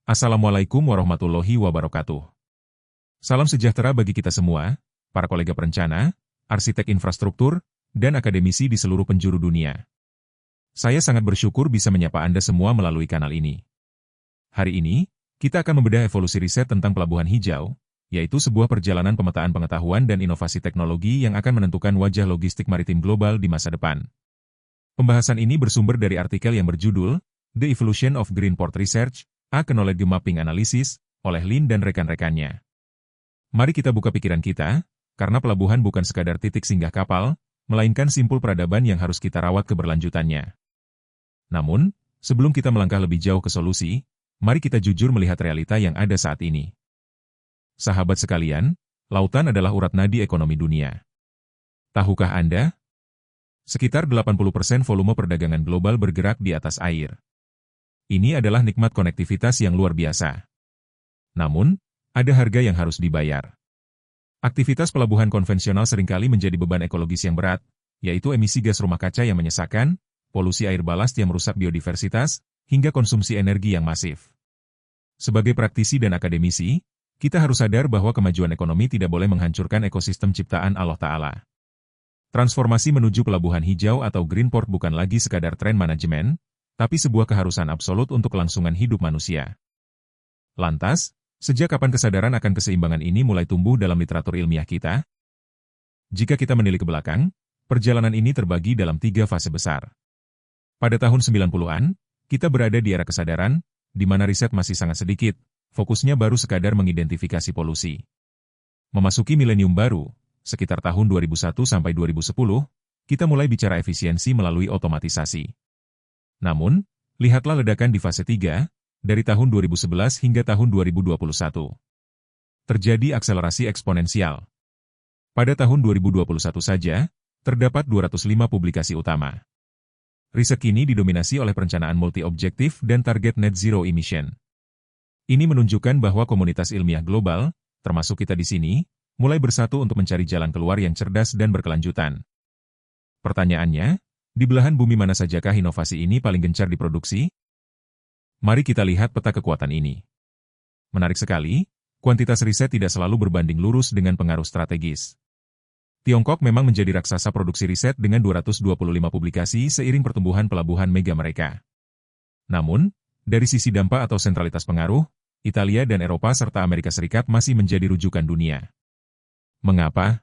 Assalamualaikum warahmatullahi wabarakatuh. Salam sejahtera bagi kita semua, para kolega perencana, arsitek infrastruktur, dan akademisi di seluruh penjuru dunia. Saya sangat bersyukur bisa menyapa Anda semua melalui kanal ini. Hari ini, kita akan membedah evolusi riset tentang pelabuhan hijau, yaitu sebuah perjalanan pemetaan pengetahuan dan inovasi teknologi yang akan menentukan wajah logistik maritim global di masa depan. Pembahasan ini bersumber dari artikel yang berjudul The Evolution of Green Port Research, A Knowledge Mapping Analysis, oleh Lin dan rekan-rekannya. Mari kita buka pikiran kita, karena pelabuhan bukan sekadar titik singgah kapal, melainkan simpul peradaban yang harus kita rawat keberlanjutannya. Namun, sebelum kita melangkah lebih jauh ke solusi, mari kita jujur melihat realita yang ada saat ini. Sahabat sekalian, lautan adalah urat nadi ekonomi dunia. Tahukah Anda? Sekitar 80% volume perdagangan global bergerak di atas air. Ini adalah nikmat konektivitas yang luar biasa. Namun, ada harga yang harus dibayar. Aktivitas pelabuhan konvensional seringkali menjadi beban ekologis yang berat, yaitu emisi gas rumah kaca yang menyesakan, polusi air balast yang merusak biodiversitas, hingga konsumsi energi yang masif. Sebagai praktisi dan akademisi, kita harus sadar bahwa kemajuan ekonomi tidak boleh menghancurkan ekosistem ciptaan Allah Ta'ala. Transformasi menuju pelabuhan hijau atau green port bukan lagi sekadar tren manajemen, tapi sebuah keharusan absolut untuk kelangsungan hidup manusia. Lantas, sejak kapan kesadaran akan keseimbangan ini mulai tumbuh dalam literatur ilmiah kita? Jika kita menilik ke belakang, perjalanan ini terbagi dalam 3 fase besar. Pada tahun 90-an, kita berada di era kesadaran, di mana riset masih sangat sedikit, fokusnya baru sekadar mengidentifikasi polusi. Memasuki milenium baru, sekitar tahun 2001 sampai 2010, kita mulai bicara efisiensi melalui otomatisasi. Namun, lihatlah ledakan di fase 3, dari tahun 2011 hingga tahun 2021. Terjadi akselerasi eksponensial. Pada tahun 2021 saja, terdapat 205 publikasi utama. Riset kini didominasi oleh perencanaan multi-objektif dan target net zero emission. Ini menunjukkan bahwa komunitas ilmiah global, termasuk kita di sini, mulai bersatu untuk mencari jalan keluar yang cerdas dan berkelanjutan. Pertanyaannya, di belahan bumi mana sajakah inovasi ini paling gencar diproduksi? Mari kita lihat peta kekuatan ini. Menarik sekali, kuantitas riset tidak selalu berbanding lurus dengan pengaruh strategis. Tiongkok memang menjadi raksasa produksi riset dengan 225 publikasi seiring pertumbuhan pelabuhan mega mereka. Namun, dari sisi dampak atau sentralitas pengaruh, Italia dan Eropa serta Amerika Serikat masih menjadi rujukan dunia. Mengapa?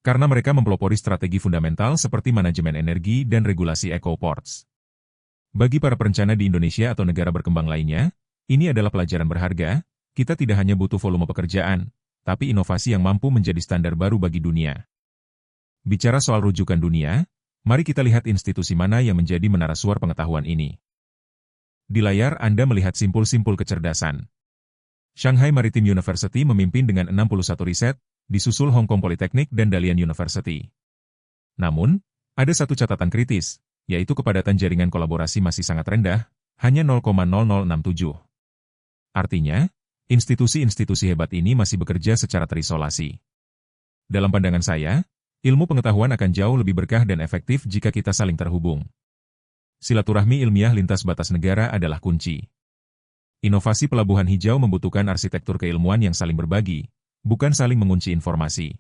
Karena mereka mempelopori strategi fundamental seperti manajemen energi dan regulasi eco-ports. Bagi para perencana di Indonesia atau negara berkembang lainnya, ini adalah pelajaran berharga, kita tidak hanya butuh volume pekerjaan, tapi inovasi yang mampu menjadi standar baru bagi dunia. Bicara soal rujukan dunia, mari kita lihat institusi mana yang menjadi menara suar pengetahuan ini. Di layar Anda melihat simpul-simpul kecerdasan. Shanghai Maritime University memimpin dengan 61 riset, disusul Hong Kong Polytechnic dan Dalian University. Namun, ada satu catatan kritis, yaitu kepadatan jaringan kolaborasi masih sangat rendah, hanya 0,0067. Artinya, institusi-institusi hebat ini masih bekerja secara terisolasi. Dalam pandangan saya, ilmu pengetahuan akan jauh lebih berkah dan efektif jika kita saling terhubung. Silaturahmi ilmiah lintas batas negara adalah kunci. Inovasi pelabuhan hijau membutuhkan arsitektur keilmuan yang saling berbagi, bukan saling mengunci informasi.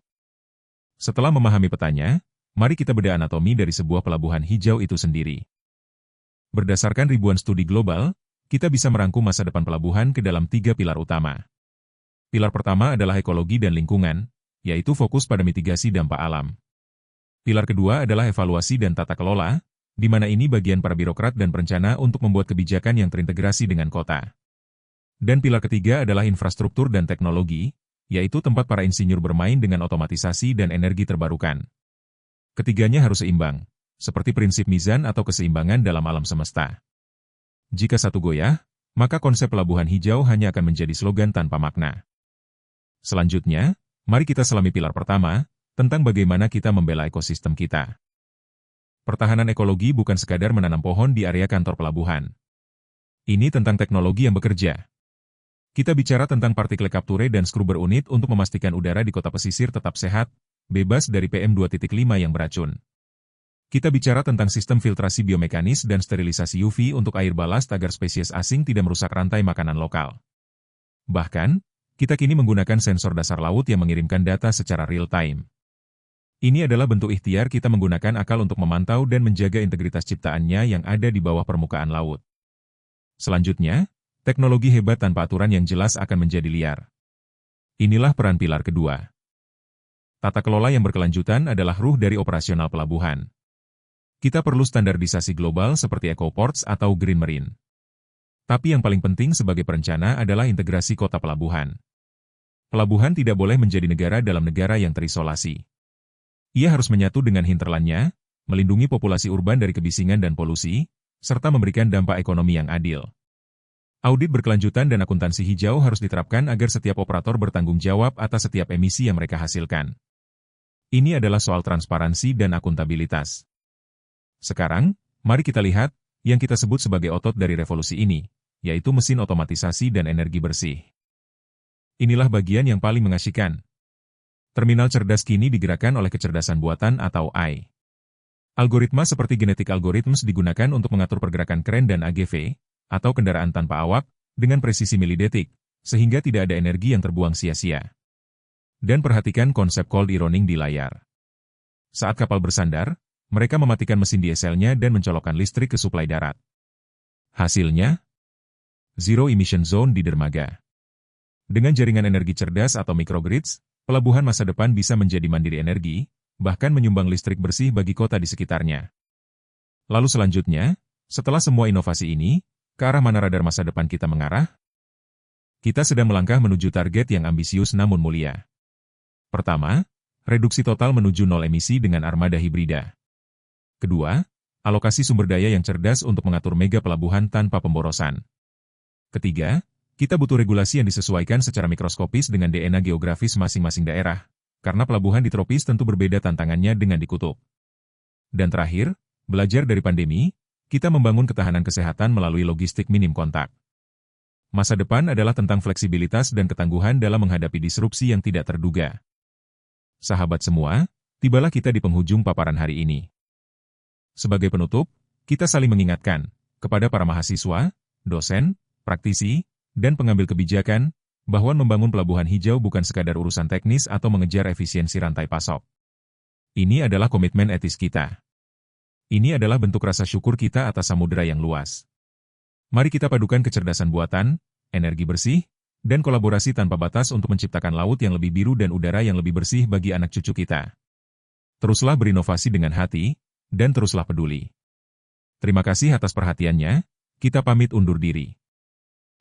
Setelah memahami petanya, mari kita bedah anatomi dari sebuah pelabuhan hijau itu sendiri. Berdasarkan ribuan studi global, kita bisa merangkum masa depan pelabuhan ke dalam 3 pilar utama. Pilar pertama adalah ekologi dan lingkungan, yaitu fokus pada mitigasi dampak alam. Pilar kedua adalah evaluasi dan tata kelola, di mana ini bagian para birokrat dan perencana untuk membuat kebijakan yang terintegrasi dengan kota. Dan pilar ketiga adalah infrastruktur dan teknologi, yaitu tempat para insinyur bermain dengan otomatisasi dan energi terbarukan. Ketiganya harus seimbang, seperti prinsip mizan atau keseimbangan dalam alam semesta. Jika satu goyah, maka konsep pelabuhan hijau hanya akan menjadi slogan tanpa makna. Selanjutnya, mari kita selami pilar pertama, tentang bagaimana kita membela ekosistem kita. Pertahanan ekologi bukan sekadar menanam pohon di area kantor pelabuhan. Ini tentang teknologi yang bekerja. Kita bicara tentang partikel capture dan scrubber unit untuk memastikan udara di kota pesisir tetap sehat, bebas dari PM2.5 yang beracun. Kita bicara tentang sistem filtrasi biomekanis dan sterilisasi UV untuk air balast agar spesies asing tidak merusak rantai makanan lokal. Bahkan, kita kini menggunakan sensor dasar laut yang mengirimkan data secara real-time. Ini adalah bentuk ikhtiar kita menggunakan akal untuk memantau dan menjaga integritas ciptaannya yang ada di bawah permukaan laut. Selanjutnya, teknologi hebat tanpa aturan yang jelas akan menjadi liar. Inilah peran pilar kedua. Tata kelola yang berkelanjutan adalah ruh dari operasional pelabuhan. Kita perlu standarisasi global seperti ecoports atau green marine. Tapi yang paling penting sebagai perencana adalah integrasi kota pelabuhan. Pelabuhan tidak boleh menjadi negara dalam negara yang terisolasi. Ia harus menyatu dengan hinterlandnya, melindungi populasi urban dari kebisingan dan polusi, serta memberikan dampak ekonomi yang adil. Audit berkelanjutan dan akuntansi hijau harus diterapkan agar setiap operator bertanggung jawab atas setiap emisi yang mereka hasilkan. Ini adalah soal transparansi dan akuntabilitas. Sekarang, mari kita lihat yang kita sebut sebagai otot dari revolusi ini, yaitu mesin otomatisasi dan energi bersih. Inilah bagian yang paling mengasyikan. Terminal cerdas kini digerakkan oleh kecerdasan buatan atau AI. Algoritma seperti genetic algorithms digunakan untuk mengatur pergerakan kren dan AGV, atau kendaraan tanpa awak, dengan presisi milidetik, sehingga tidak ada energi yang terbuang sia-sia. Dan perhatikan konsep cold ironing di layar. Saat kapal bersandar, mereka mematikan mesin dieselnya dan mencolokkan listrik ke suplai darat. Hasilnya, zero emission zone di dermaga. Dengan jaringan energi cerdas atau microgrids, pelabuhan masa depan bisa menjadi mandiri energi, bahkan menyumbang listrik bersih bagi kota di sekitarnya. Lalu selanjutnya, setelah semua inovasi ini, ke arah mana radar masa depan kita mengarah? Kita sedang melangkah menuju target yang ambisius namun mulia. Pertama, reduksi total menuju nol emisi dengan armada hibrida. Kedua, alokasi sumber daya yang cerdas untuk mengatur mega pelabuhan tanpa pemborosan. Ketiga, kita butuh regulasi yang disesuaikan secara mikroskopis dengan DNA geografis masing-masing daerah, karena pelabuhan di tropis tentu berbeda tantangannya dengan di kutub. Dan terakhir, belajar dari pandemi, kita membangun ketahanan kesehatan melalui logistik minim kontak. Masa depan adalah tentang fleksibilitas dan ketangguhan dalam menghadapi disrupsi yang tidak terduga. Sahabat semua, tibalah kita di penghujung paparan hari ini. Sebagai penutup, kita saling mengingatkan kepada para mahasiswa, dosen, praktisi, dan pengambil kebijakan, bahwa membangun pelabuhan hijau bukan sekadar urusan teknis atau mengejar efisiensi rantai pasok. Ini adalah komitmen etis kita. Ini adalah bentuk rasa syukur kita atas samudera yang luas. Mari kita padukan kecerdasan buatan, energi bersih, dan kolaborasi tanpa batas untuk menciptakan laut yang lebih biru dan udara yang lebih bersih bagi anak cucu kita. Teruslah berinovasi dengan hati, dan teruslah peduli. Terima kasih atas perhatiannya, kita pamit undur diri.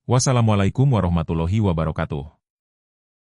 Wassalamualaikum warahmatullahi wabarakatuh.